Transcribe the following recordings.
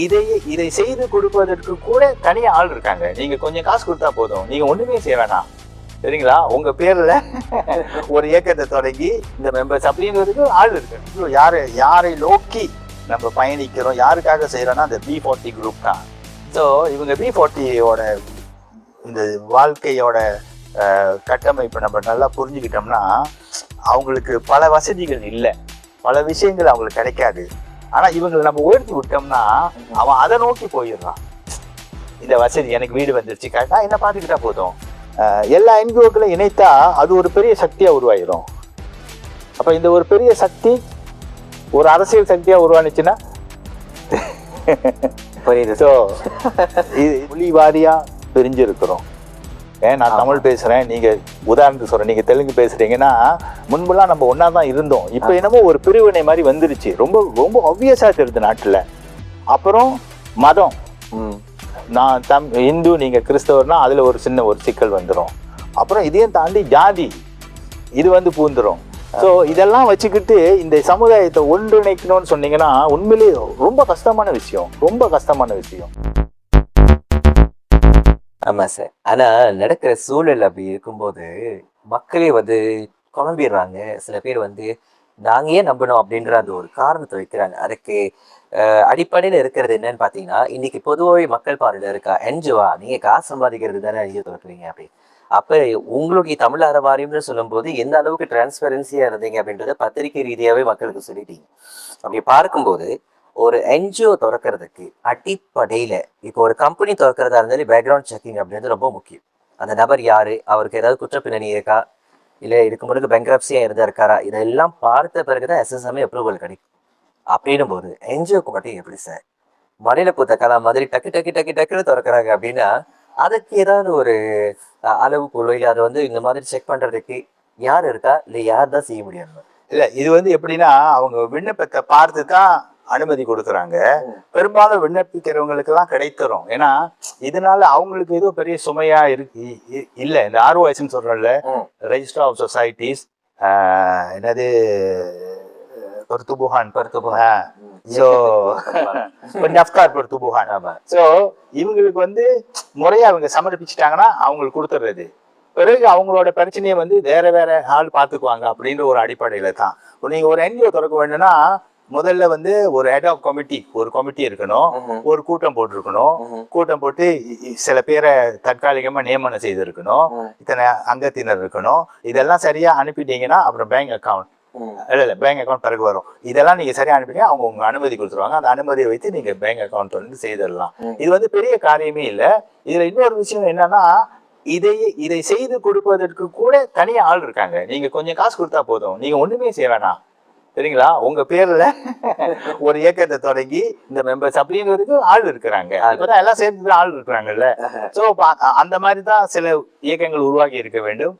இதை செய்து கொடுப்பதற்கு கூட தனியா ஆள் இருக்காங்க. நீங்க கொஞ்சம் காசு கொடுத்தா போதும், நீங்க ஒண்ணுமே செய்ய வேணாம், சரிங்களா? உங்க பேர்ல ஒரு இயக்கத்தை தொடங்கி இந்த மெம்பர்ஸ் அப்படிங்கிறதுக்கு ஆள் இருக்கு. யாரை நோக்கி நம்ம பயணிக்கிறோம், யாருக்காக செய்யறோம்னா அந்த B40 குரூப் தான். ஸோ இவங்க B40யோட இந்த வாழ்க்கையோட கட்டமைப்பு நம்ம நல்லா புரிஞ்சுக்கிட்டோம்னா, அவங்களுக்கு பல வசதிகள் இல்லை, பல விஷயங்கள் அவங்களுக்கு கிடைக்காது. ஆனா இவங்களை நம்ம உயர்த்தி விட்டோம்னா அவன் அதை நோக்கி போயிடுறான். இந்த வசதி, எனக்கு வீடு வந்துருச்சு, கரெக்டா என்ன பார்த்துக்கிட்டா போதும். எல்லா என்ஜிஓக்களை இணைத்தா அது ஒரு பெரிய சக்தியா உருவாயிடும். அப்ப இந்த ஒரு பெரிய சக்தி ஒரு அரசியல் சக்தியா உருவானுச்சுன்னா புரியுது. ஸோ இது மொழி வாரியா பிரிஞ்சிருக்கிறோம். நான் தமிழ் பேசுறேன், நீங்க உதாரணத்துக்கு சொல்றேன், நீங்க தெலுங்கு பேசுறீங்கன்னா முன்பெல்லாம் நம்ம ஒன்னா தான் இருந்தோம். இப்போ என்னமோ ஒரு பிரிவினை மாதிரி வந்துருச்சு, ரொம்ப ரொம்ப ஆப்வியஸா தெரியுது நாட்டுல. அப்புறம் மதம், நான் இந்து, நீங்க கிறிஸ்தவர்னா அதுல ஒரு சின்ன ஒரு சிக்கல் வந்துடும். அப்புறம் இதையும் தாண்டி ஜாதி இது வந்து பூந்துரும். ஸோ இதெல்லாம் வச்சுக்கிட்டு இந்த சமுதாயத்தை ஒன்றிணைக்கணும்னு சொன்னீங்கன்னா உண்மையிலேயே ரொம்ப கஷ்டமான விஷயம், ரொம்ப கஷ்டமான விஷயம். ஆமா சார். ஆனா நடக்கிற சூழல் அப்படி இருக்கும்போது மக்களே வந்து குழம்பிடுறாங்க. சில பேர் வந்து நாங்க ஏன் நம்பணும் அப்படின்ற அந்த ஒரு காரணத்தை வைக்கிறாங்க. அதுக்கு அடிப்படையில இருக்கிறது என்னன்னு பாத்தீங்கன்னா, இன்னைக்கு பொதுவாகவே மக்கள் பார்வையில இருக்கா என்ஜிஓவா, நீங்க காசு சம்பாதிக்கிறது தானே என்ஜிஓ திறக்கிறீங்க அப்படி. அப்ப உங்களுடைய தமிழ் அறவாரியம்னு சொல்லும் போது எந்த அளவுக்கு டிரான்ஸ்பரன்சியா இருந்தீங்க அப்படின்றத பத்திரிகை ரீதியாவே மக்களுக்கு சொல்லிட்டீங்க. அப்படி பார்க்கும்போது ஒரு என்ஜிஓ திறக்கிறதுக்கு அடிப்படையில இப்போ ஒரு கம்பெனி திறக்கிறதா இருந்தாலும் பேக்ரவுண்ட் செக்கிங் அப்படின்றது ரொம்ப முக்கியம். அந்த நபர் யாரு, அவருக்கு ஏதாவது குற்ற பின்னணி இருக்கா, இல்லை இதுக்கு முன்னாடி பேங்க்ரப்சியா இருக்காரா, இதெல்லாம் பார்த்த பிறகுதான் SSMA அப்ரூவல் கிடைக்கும். அப்படின்னும் போது என்ஜிஓக்கு மட்டும் எப்படி சார் மலையில பூத்த கலா மாதிரி டக்கு டக்கு டக்கு டக்குன்னு திறக்கிறாங்க அப்படின்னா அதுக்கு ஏதாவது ஒரு அளவுக்குள்ள இல்லை அதை வந்து இந்த மாதிரி செக் பண்றதுக்கு யார் இருக்கா, இல்லை யார் தான் செய்ய முடியாது? இல்ல, இது வந்து எப்படின்னா அவங்க விண்ணப்பத்தை பார்த்து தான் அனுமதி கொடுக்குறாங்க. பெரும்பாலும் விண்ணப்பிக்கிறவங்களுக்கு எல்லாம் கிடைத்தரும். ஏன்னா இதனால அவங்களுக்கு ஏதோ பெரிய சுமையா இருக்கு இல்ல. இந்த ROS சொல்றோம்ல, ரெஜிஸ்டர் ஆஃப் சொசைட்டிஸ், என்னது பெர்துபுகான், ஸோ இவங்களுக்கு வந்து முறையா அவங்க சமர்ப்பிச்சுட்டாங்கன்னா அவங்களுக்கு கொடுத்துடுறது. பிறகு அவங்களோட பிரச்சனையை வந்து வேற ஆள் பார்த்துக்குவாங்க அப்படின்ற ஒரு அடிப்படையில தான். நீங்க ஒரு என்ஜிஓ திறக்க வேண்டும்னா முதல்ல வந்து ஒரு ஹெட் கமிட்டி, ஒரு கமிட்டி இருக்கணும், ஒரு கூட்டம் போட்டிருக்கணும். கூட்டம் போட்டு சில பேரை தற்காலிகமா நியமனம் செய்திருக்கணும், இத்தனை அங்கத்தினர் இருக்கணும். இதெல்லாம் சரியா அனுப்பிட்டீங்கன்னா அப்புறம் பேங்க் அக்கௌண்ட் பேங்க் அக்கௌண்ட் பிறகு வரும். இதெல்லாம் நீங்க சரியா அனுப்பிட்டீங்க, அவங்க உங்க அனுமதி கொடுத்துருவாங்க. அந்த அனுமதியை வைத்து நீங்க பேங்க் அக்கௌண்ட் வந்து செய்திடலாம். இது வந்து பெரிய காரியமே இல்லை. இதுல இன்னொரு விஷயம் என்னன்னா, இதை செய்து கொடுப்பதற்கு கூட தனியா ஆள் இருக்காங்க. நீங்க கொஞ்சம் காசு கொடுத்தா போதும், நீங்க ஒண்ணுமே செய்ய வேணாம், சரிங்களா? உங்க பேர்ல ஒரு இயக்கத்தை தொடங்கி இந்த மெம்பர்ஸ் அப்படிங்கிறதுக்கு ஆள் இருக்கிறாங்க. இப்பதான் எல்லாம் சேர்ந்து ஆள் இருக்கிறாங்கல்ல. சோ அந்த மாதிரிதான் சில இயக்கங்கள் உருவாக்கி இருக்க வேண்டும்.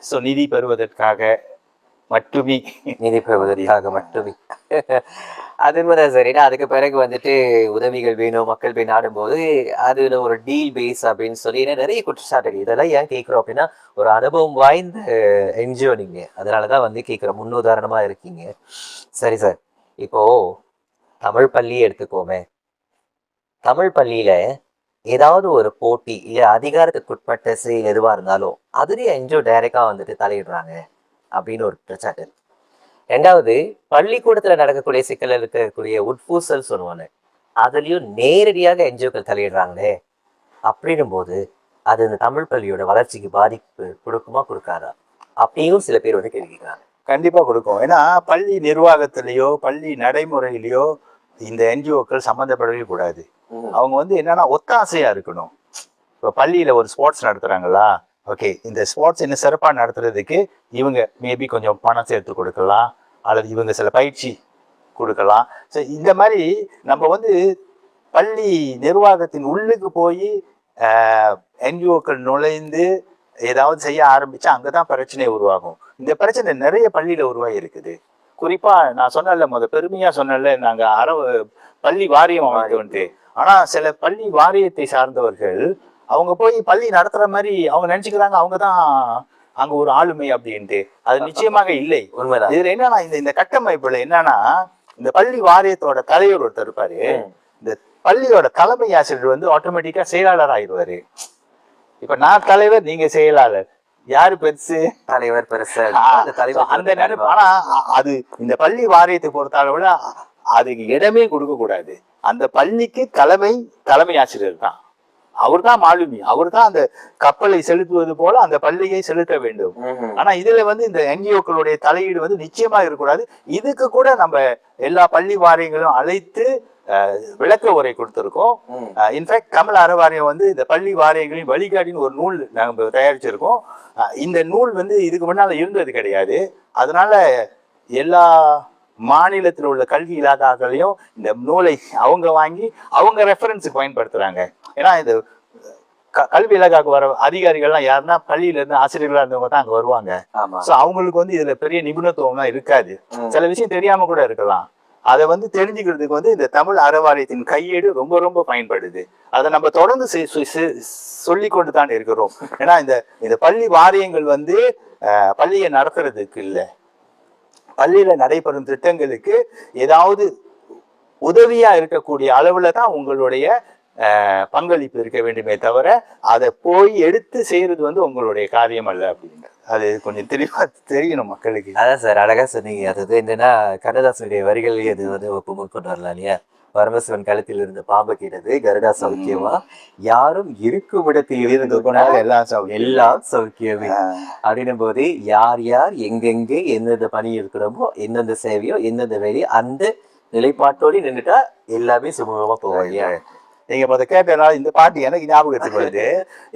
ஸோ நிதி பெறுவதற்காக மட்டுமே, நிதி பெறுவதற்காக மட்டுமே. அது உண்மைதான் சார். ஏன்னா அதுக்கு பிறகு வந்துட்டு உதவிகள் வேணும், மக்கள் போய் நாடும்போது அதுல ஒரு டீல் பேஸ் அப்படின்னு சொல்லி நிறைய குற்றச்சாட்டுகள். இதெல்லாம் ஏன் கேட்குறோம் அப்படின்னா, ஒரு அனுபவம் வாய்ந்த என்ஜிஓ நீங்க, அதனாலதான் வந்து கேட்குறோம், முன்னுதாரணமா இருக்கீங்க. சரி சார், இப்போ தமிழ் பள்ளி எடுத்துக்கோமே. தமிழ் பள்ளியில ஏதாவது ஒரு போட்டி இல்ல அதிகாரத்துக்குட்பட்ட செயல் எதுவா இருந்தாலும் அதுலயே என்ஜிஓ டைரக்டா வந்துட்டு தலையிடுறாங்க அப்படின்னு ஒரு குற்றச்சாட்டு. ரெண்டாவது, பள்ளிக்கூடத்துல நடக்கக்கூடிய சிக்கல் இருக்கக்கூடிய உட்பூசல் சொல்லுவாங்க, அதுலயும் நேரடியாக என்ஜிஓக்கள் தலையிடுறாங்களே. அப்படின்னும் போது அது இந்த தமிழ் பள்ளியோட வளர்ச்சிக்கு பாதிப்பு கொடுக்குமா கொடுக்காதா அப்படியும் சில பேர் வந்து கேள்விக்கிறாங்க. கண்டிப்பா கொடுக்கும். ஏன்னா பள்ளி நிர்வாகத்திலேயோ பள்ளி நடைமுறையிலையோ இந்த என்ஜிஓக்கள் சம்மந்தப்படவே கூடாது. அவங்க வந்து என்னன்னா ஒத்தாசையா இருக்கணும். இப்போ பள்ளியில ஒரு ஸ்போர்ட்ஸ் நடத்துறாங்களா, ஓகே, இந்த ஸ்போர்ட்ஸ் இன்னும் சிறப்பா நடத்துறதுக்கு இவங்க மேபி கொஞ்சம் பணம் சேர்த்து கொடுக்கலாம், அல்லது இவங்க சில பயிற்சி கொடுக்கலாம். ஸோ இந்த மாதிரி நம்ம வந்து பள்ளி நிர்வாகத்தின் உள்ளுக்கு போய் என்ஜிஓக்கள் நுழைந்து ஏதாவது செய்ய ஆரம்பிச்சா அங்கதான் பிரச்சனை உருவாகும். இந்த பிரச்சனை நிறைய பள்ளியில உருவாகி இருக்குது. குறிப்பா நான் சொன்னல, பெருமையா சொன்னல, நாங்க பள்ளி வாரியம் அமைக்கணும்ட்டு. ஆனா சில பள்ளி வாரியத்தை சார்ந்தவர்கள் அவங்க போய் பள்ளி நடத்துற மாதிரி அவங்க நினைச்சுக்கிறாங்க, அவங்கதான் அங்க ஒரு ஆளுமை அப்படின்ட்டு. அது நிச்சயமாக இல்லை. உண்மைதான். இதுல என்னன்னா இந்த கட்டமைப்புல என்னன்னா இந்த பள்ளி வாரியத்தோட தலைவர் ஒருத்தர் இருப்பாரு, இந்த பள்ளியோட தலைமை ஆசிரியர் வந்து ஆட்டோமேட்டிக்கா செயலாளர் ஆயிடுவாரு. இப்ப நான் தலைவர், நீங்க செயலாளர், யாரு பெருசு? தலைவர் பெருசு. அந்த நேரம். ஆனா அது இந்த பள்ளி வாரியத்தை பொறுத்த அளவுல அதுக்கு இடமே கொடுக்க கூடாது. அந்த பள்ளிக்கு தலைமை ஆசிரியர் தான், அவர் தான் மாலுமி, அவர் தான் அந்த கப்பலை செலுத்துவது போல அந்த பள்ளியை செலுத்த வேண்டும். ஆனா இதுல வந்து இந்த என்ஜிஓக்களுடைய தலையீடு வந்து நிச்சயமா இருக்கக்கூடாது. இதுக்கு கூட நம்ம எல்லா பள்ளி வாரியங்களும் அழைத்து விளக்க உரை கொடுத்திருக்கோம். இன்ஃபேக்ட் தமிழ் அறவாரியம் வந்து இந்த பள்ளி வாரியங்களின் வழிகாட்டின்னு ஒரு நூல் நாங்கள் தயாரிச்சிருக்கோம். இந்த நூல் வந்து இதுக்கு முன்னால இருந்தது கிடையாது. அதனால எல்லா மாநிலத்தில் உள்ள கல்வி இலாக்காக்களையும் இந்த நூலை அவங்க வாங்கி அவங்க ரெஃபரன்ஸுக்கு பயன்படுத்துறாங்க. ஏன்னா இந்த கல்வி இலாக்காக்கு வர அதிகாரிகள்லாம் யாருன்னா பள்ளியில இருந்து ஆசிரியர்களா இருந்தவங்க தான் அங்க வருவாங்க. ஸோ அவங்களுக்கு வந்து இதுல பெரிய நிபுணத்துவம்லாம் இருக்காது. சில விஷயம் தெரியாம கூட இருக்கலாம். அதை வந்து தெரிஞ்சுக்கிறதுக்கு வந்து இந்த தமிழ் அறவாரியத்தின் கையேடு ரொம்ப ரொம்ப பயன்படுது. அதை நம்ம தொடர்ந்து சொல்லி கொண்டு தான் இருக்கிறோம். ஏன்னா இந்த பள்ளி வாரியங்கள் வந்து பள்ளியை நடத்துறதுக்கு இல்லை, பள்ளியில நடைபெறும் திட்டங்களுக்கு ஏதாவது உதவியா இருக்கக்கூடிய அளவுல தான் உங்களுடைய பங்களிப்பு இருக்க வேண்டுமே தவிர அதை போய் எடுத்து செய்யறது வந்து உங்களுடைய காரியம் அல்ல அப்படின்றது அது கொஞ்சம் தெளிவா தெரியணும் மக்களுக்கு. அதான் சார், அழகா சொன்னீங்க. அது என்னன்னா கண்ணதாசனுடைய வரிகளையே அது வந்து ஒப்புமுன் கொண்டு வரலாம் இல்லையா? பரமசிவன் கழுத்தில் இருந்த பாம்பு கேட்டது கருடா சௌக்கியமா, யாரும் இருக்கும் இடத்தில் இருந்து எல்லாம் சௌக்கியமே அப்படின்னும் போது யார் யார் எங்கெங்கே எந்தெந்த பணி இருக்கிறோமோ, எந்தெந்த சேவையோ, எந்தெந்த வேலையோ அந்த நிலைப்பாட்டோடு நின்றுட்டா எல்லாமே சுமூகமா போவாங்க. நீங்க இப்ப கேட்டனால இந்த பாட்டு எனக்கு ஞாபகத்துக்கு வருது.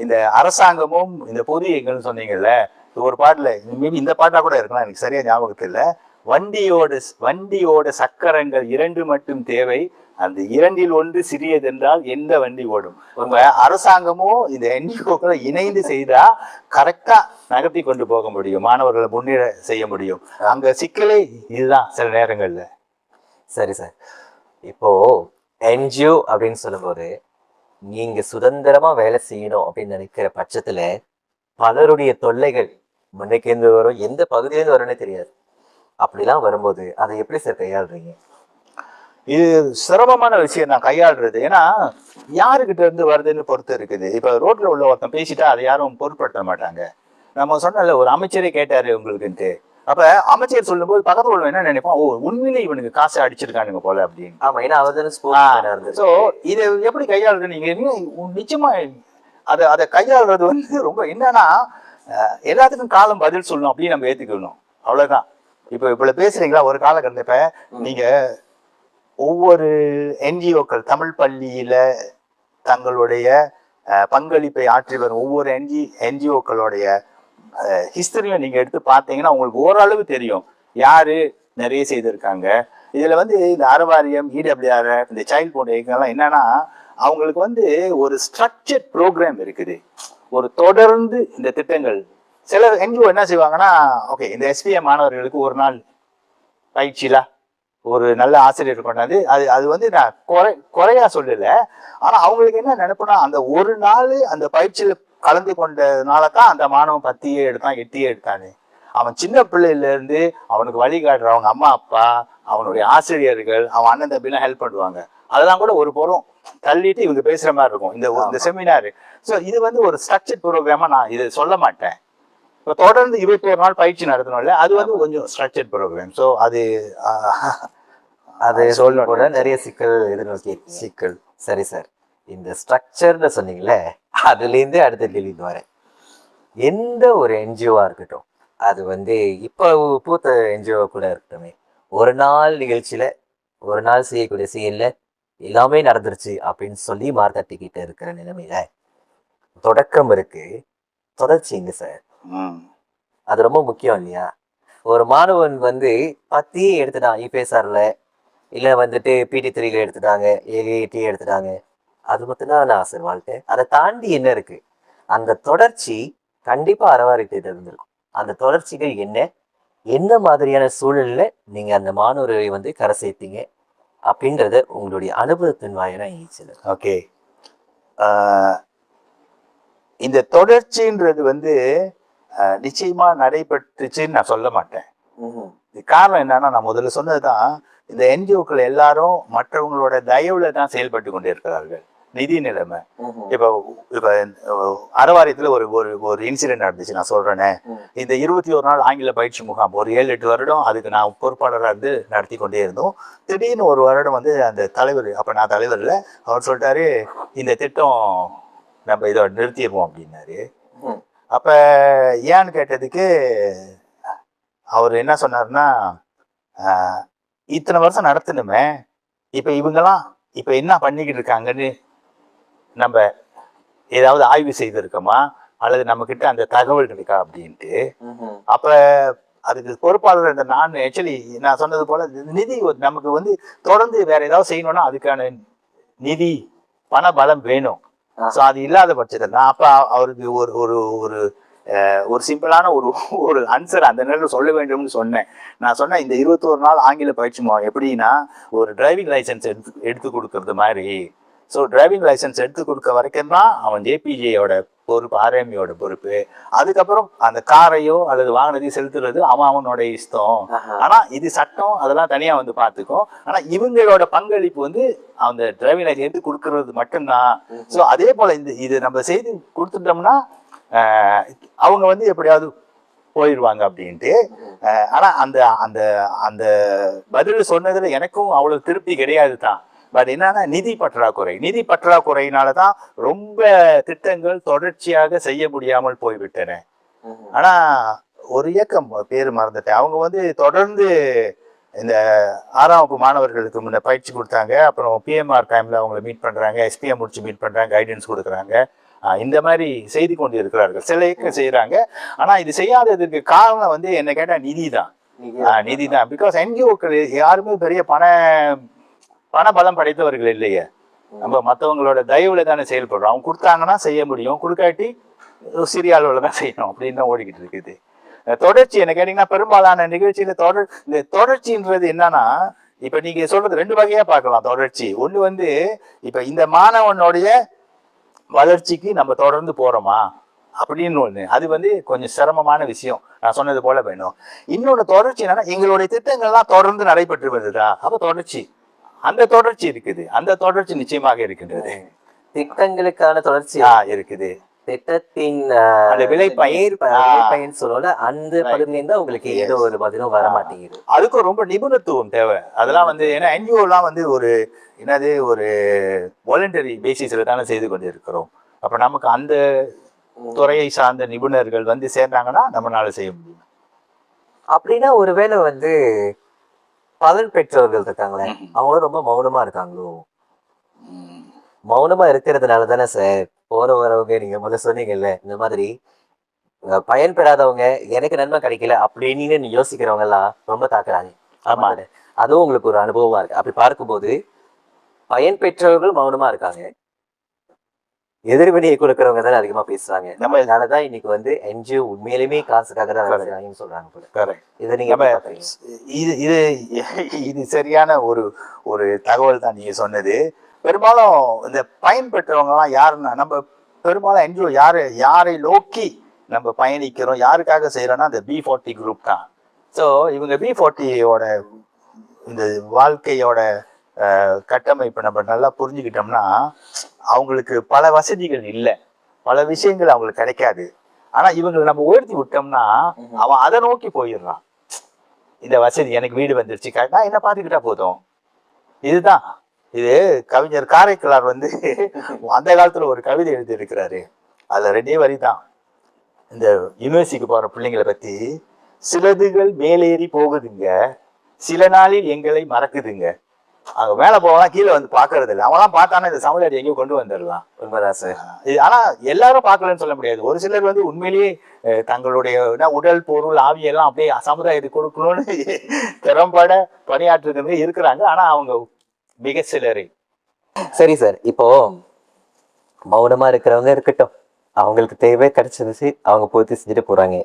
இந்த அரசாங்கமும் இந்த பொது இயக்கம்னு சொன்னீங்கல்ல, ஒரு பாட்டுல மேபி இந்த பாட்டா கூட இருக்கலாம், எனக்கு சரியா ஞாபகத்தில் இல்ல. வண்டியோட சக்கரங்கள் 2 மட்டும் தேவை, அந்த 2ல் 1 சிறியதென்றால் எந்த வண்டி ஓடும். உங்க அரசாங்கமும் இந்த என்ஜிஓக்களை இணைந்து செய்தா கரெக்டா நகர்த்தி கொண்டு போக முடியும், மாணவர்களை முன்னேற செய்ய முடியும். அங்க சிக்கலே இதுதான் சில நேரங்கள்ல. சரி சார், இப்போ என்ஜிஓ அப்படின்னு சொல்லும்போது நீங்க சுதந்திரமா வேலை செய்யணும் அப்படின்னு நினைக்கிற பட்சத்துல பலருடைய தொல்லைகள் முன்னைக்கேந்து வரும், எந்த பகுதியிலேருந்து வரும்னே தெரியாது. அப்படிலாம் வரும்போது அதை எப்படி சார் கையாளுறீங்க? இது சிரமமான விஷயம் தான் கையாளுறது. ஏன்னா யாருக்கிட்ட இருந்து வருதுன்னு பொறுத்து இருக்குது. இப்ப ரோட்ல உள்ள ஒருத்தன் பேசிட்டா அதை யாரும் பொருட்படுத்த மாட்டாங்க. நம்ம சொன்னல ஒரு அமைச்சரே கேட்டாரு உங்களுக்குன்ட்டு, அப்ப அமைச்சர் சொல்லும் போது பக்கத்துல உள்ள என்ன நினைப்பான், ஓ உண்மையிலே இவனுக்கு காசு அடிச்சிருக்கானுங்க போல அப்படின்னு. ஆமா, ஏன்னா அவர் சோ இதை எப்படி கையாளுறது நீங்க நிச்சயமா அதை கையாளுறது வந்து ரொம்ப என்னன்னா எல்லாத்துக்கும் காலம் பதில் சொல்லணும் அப்படின்னு நம்ம ஏத்துக்கணும், அவ்வளவுதான். இப்ப பேசுறீங்களா ஒரு காலகட்டப்ப நீங்க ஒவ்வொரு என்ஜிஓக்கள் தமிழ் பள்ளியில தங்களுடைய பங்களிப்பை ஆற்றி வரும் ஒவ்வொரு என்ஜிஓக்களுடைய ஹிஸ்டரியும் நீங்க எடுத்து பார்த்தீங்கன்னா உங்களுக்கு ஓரளவு தெரியும் யாரு நிறைய செய்திருக்காங்க. இதுல வந்து இந்த அறவாரியம், இடபிள்யூஆர், இந்த சைல்ட் போர்டு எல்லாம் என்னன்னா அவங்களுக்கு வந்து ஒரு ஸ்ட்ரக்சர்ட் ப்ரோக்ராம் இருக்குது, ஒரு தொடர்ந்து இந்த திட்டங்கள். சில என்ஜிஓ என்ன செய்வாங்கன்னா, ஓகே இந்த எஸ்பிஎம் மாணவர்களுக்கு ஒரு நாள் பயிற்சியில ஒரு நல்ல ஆசிரியர் கொண்டாந்து அது வந்து நான் குறையா சொல்லல. ஆனா அவங்களுக்கு என்ன நினைப்புனா அந்த ஒரு நாள் அந்த பயிற்சியில கலந்து கொண்டதுனால தான் அந்த மாணவன் 10 எடுத்தான் 8 எடுத்தானு. அவன் சின்ன பிள்ளையில இருந்து அவனுக்கு வழிகாட்டுற அவங்க அம்மா அப்பா, அவனுடைய ஆசிரியர்கள், அவன் அண்ணன் தம்பிலாம் ஹெல்ப் பண்ணுவாங்க. அதெல்லாம் கூட ஒரு புறம் தள்ளிட்டு இவங்க பேசுற மாதிரி இருக்கும் இந்த செமினார். ஸோ இது வந்து ஒரு ஸ்ட்ரக்சர்ட் ப்ரோக்ராமா நான் இதை சொல்ல மாட்டேன். இப்போ தொடர்ந்து 21 நாள் பயிற்சி நடத்தணும்ல, அது வந்து கொஞ்சம் ஸ்ட்ரக்சர்ட் ப்ரோக்ராம். ஸோ அது சொல்ல கூட நிறைய சிக்கல் எதிர்நோக்கி சிக்கல். சரி சார், இந்த ஸ்ட்ரக்சர்னு சொன்னீங்களே, அதுலேருந்து அடுத்த கேள்விக்கு வரேன். எந்த ஒரு என்ஜிஓவா இருக்கட்டும், அது வந்து இப்போ பூத்த என்ஜிஓ கூட இருக்கட்டுமே, ஒரு நாள் நிகழ்ச்சியில ஒரு நாள் செய்யக்கூடிய செயல்ல எல்லாமே நடந்துருச்சு அப்படின்னு சொல்லி மார்த்தட்டிக்கிட்டு இருக்கிற நிலைமையில தொடக்கம் இருக்கு, தொடர்ச்சி எங்க சார்? அது ரொம்ப முக்கியம் இல்லையா? ஒரு மாணவன் வந்து 10 எடுத்துட்டான் இபிஎஸ்ஆர்ல, இல்லை வந்துட்டு PT3 எடுத்துட்டாங்க, AAT எடுத்துட்டாங்க, அது மட்டும்தான் நான் சார் வாழ்க்கை. அதை தாண்டி என்ன இருக்கு? அந்த தொடர்ச்சி கண்டிப்பா அறவாரியத்தை இருந்திருக்கும். அந்த தொடர்ச்சிகள் என்ன மாதிரியான சூழல்ல நீங்க அந்த மாணவர்களை வந்து கரை சேர்த்தீங்க அப்படின்றத உங்களுடைய அனுபவத்தின் வாயிலா ஈச்சது. ஓகே, இந்த தொடர்ச்சின்றது வந்து நிச்சயமா நடைபெற்றுச்சுன்னு நான் சொல்ல மாட்டேன். காரணம் என்னன்னா, நான் முதல்ல சொன்னதுதான், இந்த என்ஜிஓக்கள் எல்லாரும் மற்றவங்களோட தயவுல தான் செயல்பட்டு கொண்டிருக்கிறார்கள். நிதி நிலைமை இப்ப இப்ப அறவாரியத்துல ஒரு ஒரு ஒரு இன்சிடென்ட் நடந்துச்சு, நான் சொல்றேனே. இந்த 21 நாள் ஆங்கில பயிற்சி முகாம் ஒரு 7-8 வருடம் அதுக்கு நான் பொறுப்பாளராக இருந்து நடத்தி கொண்டே இருந்தோம். திடீர்னு ஒரு வருடம் வந்து அந்த தலைவர், அப்ப நான் தலைவர் இல்லை, அவர் சொல்லிட்டாரு இந்த திட்டம் நம்ம இதை நிறுத்திடுவோம் அப்படின்னாரு. அப்ப ஏன்னு கேட்டதுக்கு அவர் என்ன சொன்னாருன்னா, இத்தனை வருஷம் நடத்தணுமே, இப்ப இவங்கெல்லாம் இப்ப என்ன பண்ணிக்கிட்டு இருக்காங்கன்னு நம்ம ஏதாவது ஆய்வு செய்திருக்கோமா, அல்லது நம்ம கிட்ட அந்த தகவல் இருக்கா அப்படின்ட்டு. அப்ப அதுக்கு பொறுப்பாளர் இந்த நான் ஆக்சுவலி நான் சொன்னது போல நிதி நமக்கு வந்து தொடர்ந்து வேற ஏதாவது செய்யணும்னா அதுக்கான நிதி பண பலம் வேணும். ஸோ அது இல்லாத பட்சத்தில் தான் அப்ப அவருக்கு ஒரு ஒரு ஒரு ஒரு சிம்பிளான ஒரு ஒரு ஆன்சர் அந்த நேரத்தில் சொல்ல வேண்டும்னு சொன்னேன். நான் சொன்னேன் இந்த 21 நாள் ஆங்கில பயிற்சி எப்படின்னா ஒரு டிரைவிங் லைசன்ஸ் எடுத்து கொடுக்கறது மாதிரி. ஸோ டிரைவிங் லைசன்ஸ் எடுத்து கொடுக்க வரைக்கும் தான் அவன் ஜேபிஜேயோட பொறுப்பு, ஆர்எம்இயோட பொறுப்பு. அதுக்கப்புறம் அந்த காரையோ அல்லது வாகனத்தையும் செலுத்துறது அவனோட இஷ்டம். ஆனா இது சட்டம் அதெல்லாம் தனியா வந்து பார்த்துக்கும். ஆனா இவங்களோட பங்களிப்பு வந்து அந்த டிரைவிங் லைசன்ஸ் எடுத்து கொடுக்கறது மட்டும்தான். ஸோ அதே போல இது நம்ம செய்து கொடுத்துட்டோம்னா அவங்க வந்து எப்படியாவது போயிடுவாங்க அப்படின்ட்டு. ஆனா அந்த அந்த அந்த பதில் சொன்னதுல எனக்கும் அவ்வளவு திருப்தி கிடையாது தான். பட் என்னன்னா நிதி பற்றாக்குறையினாலதான் ரொம்ப திட்டங்கள் தொடர்ச்சியாக செய்ய முடியாமல் போய்விட்டன. ஆனா ஒரு இயக்கம் பேரு மறந்துட்டேன், அவங்க வந்து தொடர்ந்து இந்த 6ஆம் வகுப்பு மாணவர்களுக்கு முன்ன பயிற்சி கொடுத்தாங்க. அப்புறம் பிஎம்ஆர் டைம்ல அவங்களை மீட் பண்றாங்க, எஸ்பிஎம் முடிச்சு மீட் பண்றாங்க, கைடன்ஸ் கொடுக்குறாங்க. இந்த மாதிரி செய்து கொண்டு இருக்கிறார்கள், சில இயக்கம் செய்யறாங்க. ஆனா இது செய்யாததுக்கு காரணம் வந்து என்ன கேட்டா நிதிதான். பிகாஸ் என்ஜிஓக்கள் யாருமே பெரிய பண பலம் படைத்தவர்கள் இல்லையே. நம்ம மற்றவங்களோட தயவுல தானே செயல்படுறோம். அவங்க கொடுத்தாங்கன்னா செய்ய முடியும், கொடுக்காட்டி சிறிய அளவுல தான் செய்யணும் அப்படின்னு தான் ஓடிக்கிட்டு இருக்குது. தொடர்ச்சி என்ன கேட்டீங்கன்னா பெரும்பாலான நிகழ்ச்சியில இந்த தொடர்ச்சின்றது என்னன்னா, இப்ப நீங்க சொல்றது 2 வகையா பார்க்கலாம் தொடர்ச்சி. ஒண்ணு வந்து இப்ப இந்த மாணவனுடைய வளர்ச்சிக்கு நம்ம தொடர்ந்து போறோமா அப்படின்னு ஒண்ணு, அது வந்து கொஞ்சம் சிரமமான விஷயம், நான் சொன்னது போல வேணும். இன்னொன்னு தொடர்ச்சி என்னன்னா எங்களுடைய திட்டங்கள்லாம் தொடர்ந்து நடைபெற்று வருதா, அப்ப தொடர்ச்சி, அந்த தொடர்ச்சி இருக்குது, அந்த தொடர்ச்சி நிச்சயமாக இருக்கின்றது. திட்டங்களுக்கான தொடர்ச்சி இருக்குது, திட்டத்தின் அந்த விளைபயன் சொல்லல அந்த பகுதியில உங்களுக்கு ஏதோ ஒரு பதிலும் வர மாட்டேங்குது. அதுக்கும் ரொம்ப நிபுணத்துவம் தேவை. அதெல்லாம் வந்து ஏன்னா என்ஜிஓ எல்லாம் வந்து ஒரு ஒரு வாலண்டரி பேசிஸ்ல தானே செய்து கொண்டு இருக்கிறோம். அப்ப நமக்கு அந்த துறையை சார்ந்த நிபுணர்கள் வந்து சேர்ந்தாங்கன்னா நம்மளால செய்ய முடியும். அப்படின்னா ஒருவேளை வந்து பலன் பெற்றவர்கள் இருக்காங்களே அவங்களும் ரொம்ப மௌனமா இருக்காங்களோ? மௌனமா இருக்கிறதுனால தானே சார் போற வரவங்க, நீங்க முதல்ல சொன்னீங்கல்ல இந்த மாதிரி பயன் பெறாதவங்க எனக்கு நன்மை கிடைக்கல அப்படின்னு யோசிக்கிறவங்க எல்லாம் ரொம்ப தாக்குறாங்க. ஆமா, அதுவும் உங்களுக்கு ஒரு அனுபவமா இருக்கு. அப்படி பார்க்கும்போது பயன் பெற்றவர்கள் மௌனமா இருக்காங்க, எதிர்வினையை கொடுக்கறவங்க தானே அதிகமா பேசுறாங்க. நம்ம அதனாலதான் இன்னைக்கு வந்து என்ஜிஓ உண்மையிலுமே காசுக்காக தான் சொல்றாங்க. இதை நீங்க இது சரியான ஒரு தகவல் தான் நீங்க சொன்னது. பெரும்பாலும் இந்த பயன் பெற்றவங்க எல்லாம் யாருன்னா, நம்ம பெரும்பாலும் என்ஜிஓ யாரை நோக்கி நம்ம பயணிக்கிறோம், யாருக்காக செய்யறோம்னா அந்த B40 குரூப் தான். ஸோ இவங்க B40யோட இந்த வாழ்க்கையோட கட்டமைப்பு நம்ம நல்லா புரிஞ்சுக்கிட்டோம்னா அவங்களுக்கு பல வசதிகள் இல்லை, பல விஷயங்கள் அவங்களுக்கு கிடைக்காது. ஆனா இவங்களை நம்ம உயர்த்தி விட்டோம்னா அவன் அதை நோக்கி போயிடுறான். இந்த வசதி, எனக்கு வீடு வந்துருச்சு, நான் என்ன பார்த்துக்கிட்டா போதும். இதுதான் இது கவிஞர் காரைக்காலர் வந்து அந்த காலத்துல ஒரு கவிதை எழுதி இருக்கிறாரு. அதுல 2 வரி தான். இந்த யூனிவர்சிட்டிக்கு போற பிள்ளைங்களை பத்தி, சிலதுகள் மேலேறி போகுதுங்க, சில நாளில் எங்களை மறக்குதுங்க. அங்க மேல போகலாம், கீழே வந்து பாக்குறது இல்லை. அவெல்லாம் பார்த்தானா இந்த சமையல் எங்கேயோ கொண்டு வந்துடலாம். உண்மைதான் சார். ஆனா எல்லாரும் பார்க்கலன்னு சொல்ல முடியாது. ஒரு சிலர் வந்து உண்மையிலேயே தங்களுடைய உடல் பொருள் ஆவியெல்லாம் அப்படியே சமுதாயத்துக்கு கொடுக்கணும்னு திறம்பட பணியாற்றுறவங்க இருக்கிறாங்க. ஆனா அவங்க மிக சிலரை. சரி சார், இப்போ மௌனமா இருக்கிறவங்க இருக்கட்டும், அவங்களுக்கு தேவை கிடைச்சிருச்சு, அவங்க பூர்த்தி செஞ்சுட்டு போறாங்க.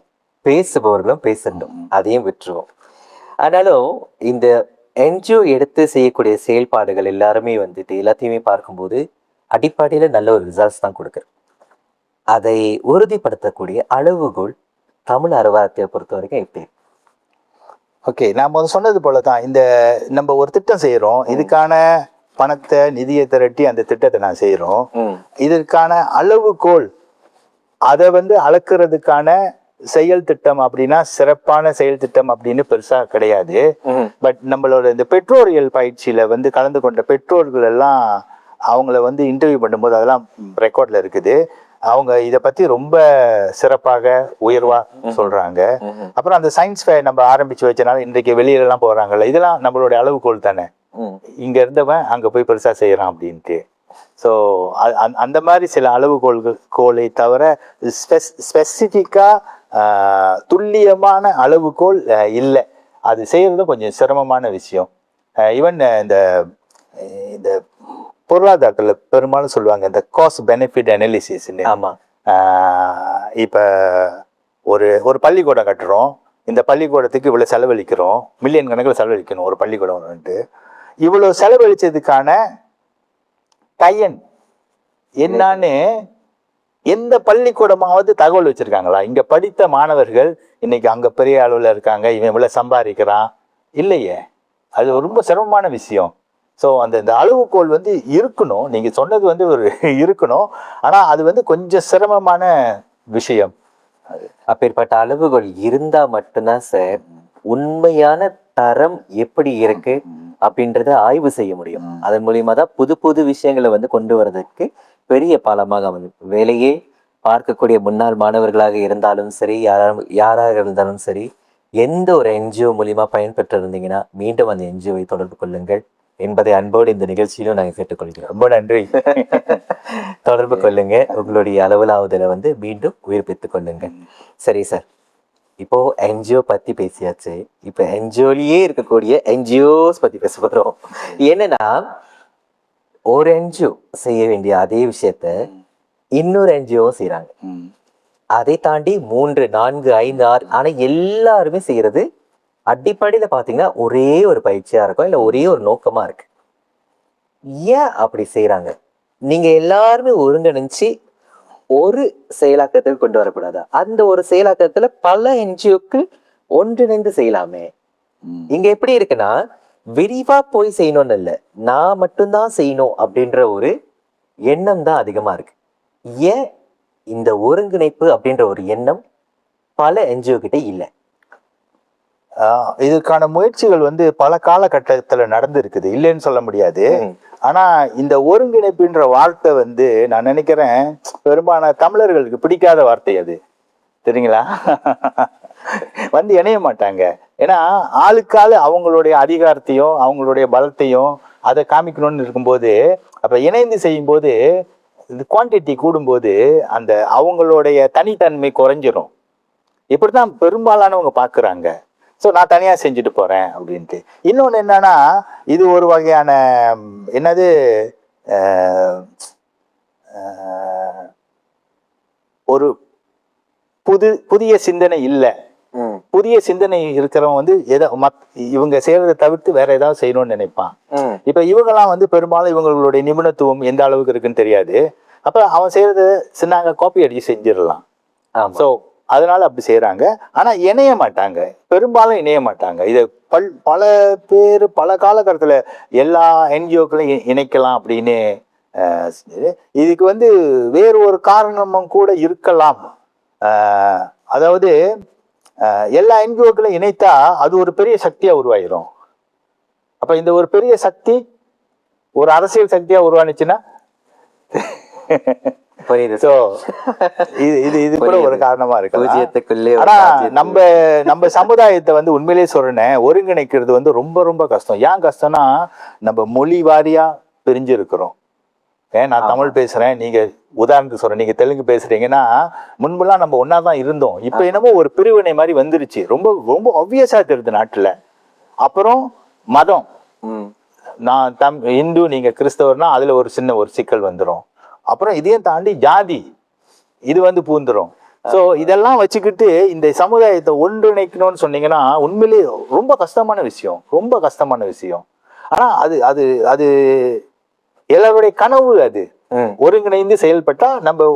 பேசுபவர்களும் பேசட்டும், அதையும் விட்டுருவோம். ஆனாலும் இந்த என்ஜிஓ எடுத்து செய்யக்கூடிய செயல்பாடுகள் எல்லாருமே வந்துட்டு எல்லாத்தையுமே பார்க்கும்போது அடிப்படையில நல்ல ஒரு ரிசல்ட்ஸ் தான் கொடுக்குது. அதை உறுதிப்படுத்தக்கூடிய அளவுகோல் தமிழ் அறவாரியத்தை பொறுத்த வரைக்கும் எப்படி? ஓகே, நான் முதல்ல சொன்னது போல தான், இந்த நம்ம ஒரு திட்டம் செய்கிறோம், இதுக்கான பணத்தை நிதியை திரட்டி அந்த திட்டத்தை நான் செய்கிறோம். இதற்கான அளவுகோல் அதை வந்து அளக்குறதுக்கான செயல் திட்டம் அப்படின்னா சிறப்பான செயல் திட்டம் அப்படின்னு பெருசா கிடையாது. பட் நம்மளோட இந்த பெற்றோரியல் பயிற்சியில வந்து கலந்து கொண்ட பெற்றோர்கள் எல்லாம் அவங்கள வந்து இன்டர்வியூ பண்ணும்போது அதெல்லாம் ரெக்கார்ட்ல இருக்குது. அவங்க இதை பத்தி ரொம்ப சிறப்பாக உயர்வா சொல்றாங்க. அப்புறம் அந்த சயின்ஸ் ஃபேர் நம்ம ஆரம்பிச்சு வச்சனால இன்றைக்கு வெளியில எல்லாம் போறாங்கல்ல, இதெல்லாம் நம்மளுடைய அளவுகோல் தானே. இங்க இருந்தவன் அங்க போய் பெருசா செய்யறான் அப்படின்ட்டு. ஸோ அந்த மாதிரி சில அளவுகோலை தவிர ஸ்பெசிஃபிக்கா துல்லியமான அளவுகோல் இல்லை. அது செய்யறது கொஞ்சம் சிரமமான விஷயம். ஈவன் இந்த இந்த பொருளாதாரத்துல பெரும்பாலும் சொல்லுவாங்க இந்த காஸ்ட் பெனிஃபிட் அனாலிசிஸ்ன்னு. ஆமா. இப்ப ஒரு பள்ளிக்கூடம் கட்டுறோம், இந்த பள்ளிக்கூடத்துக்கு இவ்வளவு செலவழிக்கிறோம், மில்லியன் கணக்கில் செலவழிக்கணும் ஒரு பள்ளிக்கூடம். இவ்வளவு செலவழிச்சதுக்கான பயன் என்னன்னு எந்த பள்ளிக்கூடமாவது தகவல் வச்சிருக்காங்களா? இங்க படித்த மாணவர்கள் இன்னைக்கு அங்க பெரிய அளவுல இருக்காங்க, இவன் இவ்வளவு சம்பாதிக்கிறான், இல்லையே. அது ரொம்ப சிரமமான விஷயம். ஸோ அந்த அளவுகோல் வந்து இருக்கணும், நீங்க சொன்னது வந்து ஒரு இருக்கணும். ஆனா அது வந்து கொஞ்சம் சிரமமான விஷயம். அப்பேற்பட்ட அளவுகள் இருந்தா மட்டும்தான் சார் உண்மையான தரம் எப்படி இருக்கு அப்படின்றத ஆய்வு செய்ய முடியும். அதன் மூலியமா தான் புது புது விஷயங்களை வந்து கொண்டு வர்றதுக்கு பெரிய பாலமாக அமையும். வேலையே பார்க்கக்கூடிய முன்னாள் மாணவர்களாக இருந்தாலும் சரி, யாராக இருந்தாலும் சரி, எந்த ஒரு என்ஜிஓ மூலியமா பயன்பெற்று இருந்தீங்கன்னா மீண்டும் அந்த என்ஜிஓவை தொடர்பு கொள்ளுங்கள் என்பதை அன்போடு இந்த நிகழ்ச்சியிலும் நாங்கள் கேட்டுக்கொள்கிறோம். ரொம்ப நன்றி. தொடர்பு கொள்ளுங்க, உங்களுடைய அளவுலாவதில் வந்து மீண்டும் உயிர்ப்பித்துக் கொள்ளுங்க. சரி சார், இப்போ என்ஜிஓ பத்தி பேசியாச்சு. இப்ப என்ஜிஓலயே இருக்கக்கூடிய என்ஜிஓஸ் பத்தி பேச போறோம். என்னன்னா, ஒரு என்ஜிஓ செய்ய வேண்டிய அதே விஷயத்த இன்னொரு என்ஜிஓ செய்யறாங்க. அதை தாண்டி 3, 4, 5, 6 ஆனா எல்லாருமே செய்யறது அடிப்படையில பாத்தீங்கன்னா ஒரே ஒரு பயிற்சியா இருக்கும், இல்ல ஒரே ஒரு நோக்கமா இருக்கு. ஏன் அப்படி செய்யறாங்க? நீங்க எல்லாருமே ஒருங்கிணைச்சு ஒரு செயலாக்கத்துக்கு கொண்டு வரக்கூடாதா? அந்த ஒரு செயலாக்கத்துல பல என்ஜிஓக்கள் ஒன்றிணைந்து செய்யலாமே. இங்க எப்படி இருக்குன்னா, விரிவா போய் செய்யணும்னு இல்லை, நான் மட்டும்தான் செய்யணும் அப்படின்ற ஒரு எண்ணம் தான் அதிகமா இருக்கு. ஏன் இந்த ஒருங்கிணைப்பு அப்படின்ற ஒரு எண்ணம் பல என்ஜிஓ கிட்ட இல்லை? இதுக்கான முயற்சிகள் வந்து பல காலகட்டத்துல நடந்து இருக்குது, இல்லைன்னு சொல்ல முடியாது. ஆனா இந்த ஒருங்கிணைப்புன்ற வார்த்தை வந்து நான் நினைக்கிறேன் பெரும்பாலான தமிழர்களுக்கு பிடிக்காத வார்த்தை. அது தெரியுங்களா? வந்து இணைய மாட்டாங்க. ஏன்னா ஆளுக்காளு அவங்களுடைய அதிகாரத்தையும் அவங்களுடைய பலத்தையும் அதை காமிக்கணும்னு இருக்கும்போது, அப்ப இணைந்து செய்யும் போது இந்த குவான்டிட்டி கூடும்போது அந்த அவங்களுடைய தனித்தன்மை குறைஞ்சிரும். இப்படிதான் பெரும்பாலானவங்க பாக்குறாங்க. ஸோ நான் தனியாக செஞ்சுட்டு போகிறேன் அப்படின்ட்டு. இன்னொன்று என்னன்னா, இது ஒரு வகையான என்னது ஒரு புதிய சிந்தனை இல்லை. புதிய சிந்தனை இருக்கிறவன் வந்து இவங்க செய்யறதை தவிர்த்து வேற ஏதாவது செய்யணும்னு நினைப்பான். இப்ப இவங்கெல்லாம் வந்து பெரும்பாலும் இவங்களுடைய நிபுணத்துவம் எந்த அளவுக்கு இருக்குன்னு தெரியாது. அப்ப அவன் செய்யறது சின்னாங்க காப்பி அடிச்சு செஞ்சிடலாம். ஸோ அதனால அப்படி செய்யறாங்க. ஆனா இணைய மாட்டாங்க, பெரும்பாலும் இணைய மாட்டாங்க. இதை பல பேர் பல காலகட்டத்துல எல்லா என்ஜிஓக்களையும் இணைக்கலாம் அப்படின்னு. இதுக்கு வந்து வேறு ஒரு காரணமும் கூட இருக்கலாம். அதாவது எல்லா என்ஜிஓக்களையும் இணைத்தா அது ஒரு பெரிய சக்தியா உருவாயிரும். அப்ப இந்த ஒரு பெரிய சக்தி ஒரு அரசியல் சக்தியா உருவானுச்சுன்னா இது கூட ஒரு காரணமா இருக்கு. ஆனா நம்ம சமுதாயத்தை வந்து உண்மையிலேயே சொல்றேன், ஒருங்கிணைக்கிறது வந்து ரொம்ப ரொம்ப கஷ்டம். ஏன் கஷ்டம்னா, நம்ம மொழி வாரியா பிரிஞ்சு இருக்கிறோம். நான் தமிழ் பேசுறேன், நீங்க உதாரணத்துக்கு சொல்றேன், நீங்க தெலுங்கு பேசுறீங்கன்னா முன்பெல்லாம் நம்ம ஒன்னாதான் இருந்தோம். இப்ப என்னமோ ஒரு பிரிவினை மாதிரி வந்துருச்சு, ரொம்ப ரொம்ப ஆப்வியஸா தெரியுது நாட்டுல. அப்புறம் மதம், நான் இந்து, நீங்க கிறிஸ்தவர்னா அதுல ஒரு சின்ன ஒரு சிக்கல் வந்துடும். அப்புறம் இதையும் தாண்டி ஜாதி இது வந்து பூந்துரும். ஸோ இதெல்லாம் வச்சுக்கிட்டு இந்த சமுதாயத்தை ஒன்றிணைக்கணும்னு சொன்னீங்கன்னா உண்மையிலேயே ரொம்ப கஷ்டமான விஷயம், ரொம்ப கஷ்டமான விஷயம். ஆனா அது அது அது எல்லாருடைய கனவு. அது ஒருங்கிணைந்து செயல்பட்டா நம்ம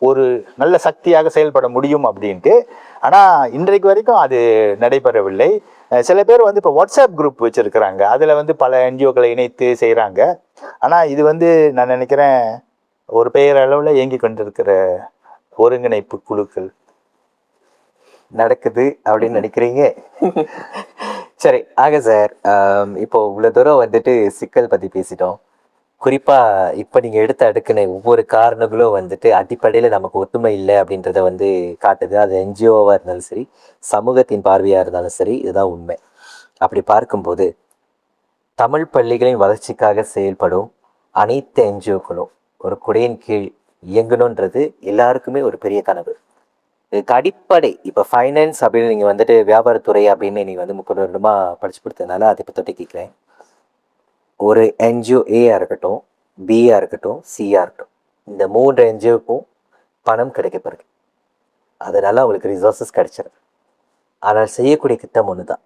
ஒரு நல்ல சக்தியாக செயல்பட முடியும் அப்படின்ட்டு. ஆனா இன்றைக்கு வரைக்கும் அது நடைபெறவில்லை. சில பேர் வந்து இப்போ வாட்ஸ்அப் குரூப் வச்சிருக்கிறாங்க, அதுல வந்து பல என்ஜிஓக்களை இணைத்து செய்யறாங்க. ஆனா இது வந்து நான் நினைக்கிறேன் ஒரு பெயர் அளவுல இயங்கி கொண்டிருக்கிற ஒருங்கிணைப்பு குழுக்கள் நடக்குது அப்படின்னு நினைக்கிறீங்க. சரி, ஆக சார், இப்போ இவ்வளவு தூரம் வந்துட்டு சிக்கல் பத்தி பேசிட்டோம். குறிப்பா இப்ப நீங்க எடுத்து அடுக்கின ஒவ்வொரு காரணங்களும் வந்துட்டு அடிப்படையில நமக்கு ஒத்துமை இல்லை அப்படின்றத வந்து காட்டுது. அது என்ஜிஓவா இருந்தாலும் சரி, சமூகத்தின் பார்வையா இருந்தாலும் சரி, இதுதான் உண்மை. அப்படி பார்க்கும்போது தமிழ் பள்ளிகளின் வளர்ச்சிக்காக செயல்படும் அனைத்து என்ஜிஓக்களும் ஒரு குடையின் கீழ் இயங்கணுன்றது எல்லாருக்குமே ஒரு பெரிய கனவு. இதுக்கு அடிப்படை இப்போ ஃபைனான்ஸ் அப்படின்னு நீங்கள் வந்துட்டு வியாபாரத்துறை அப்படின்னு நீங்கள் வந்து 30 வருடமா படிச்சு கொடுத்ததுனால அதை இப்போ தொட்டி கேட்குறேன். ஒரு என்ஜிஓ ஏயா இருக்கட்டும், பியா இருக்கட்டும், சியா இருக்கட்டும், இந்த 3 என்ஜிஓக்கும் பணம் கிடைக்கப்படுது. அதனால அவங்களுக்கு ரிசோர்ஸஸ் கிடைச்சிடும். ஆனால் செய்யக்கூடிய திட்டம் ஒன்று தான்.